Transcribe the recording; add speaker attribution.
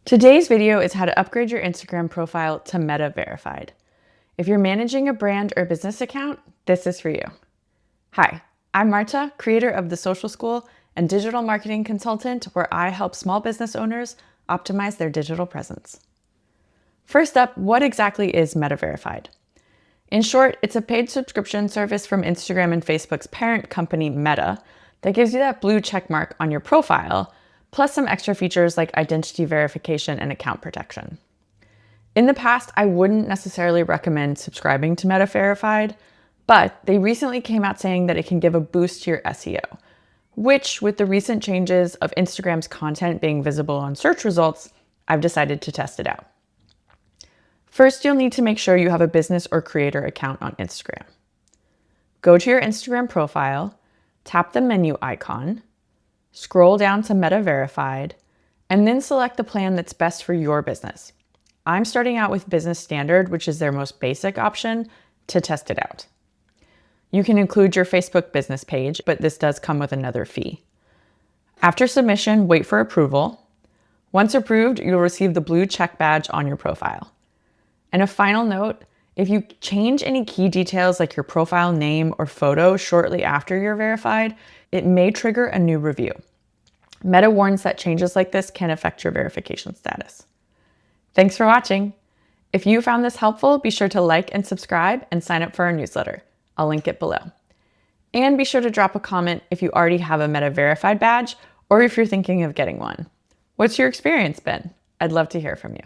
Speaker 1: Today's video is how to upgrade your Instagram profile to Meta verified. If you're managing a brand or business account, this is for you. Hi, I'm Marta, creator of The Social School and digital marketing consultant, where I help small business owners optimize their digital presence. First up, what exactly is Meta verified? In short, it's a paid subscription service from Instagram and Facebook's parent company, Meta, that gives you that blue check mark on your profile, plus some extra features like identity verification and account protection. In the past, I wouldn't necessarily recommend subscribing to Meta Verified, but they recently came out saying that it can give a boost to your SEO, which, with the recent changes of Instagram's content being visible on search results, I've decided to test it out. First, you'll need to make sure you have a business or creator account on Instagram. Go to your Instagram profile, tap the menu icon, scroll down to Meta Verified, and then select the plan that's best for your business. I'm starting out with Business Standard, which is their most basic option, to test it out. You can include your Facebook business page, but this does come with another fee. After submission, wait for approval. Once approved, you'll receive the blue check badge on your profile. And a final note, if you change any key details like your profile name or photo shortly after you're verified, it may trigger a new review. Meta warns that changes like this can affect your verification status. Thanks for watching. If you found this helpful, be sure to like and subscribe and sign up for our newsletter. I'll link it below. And be sure to drop a comment if you already have a Meta Verified badge or if you're thinking of getting one. What's your experience been? I'd love to hear from you.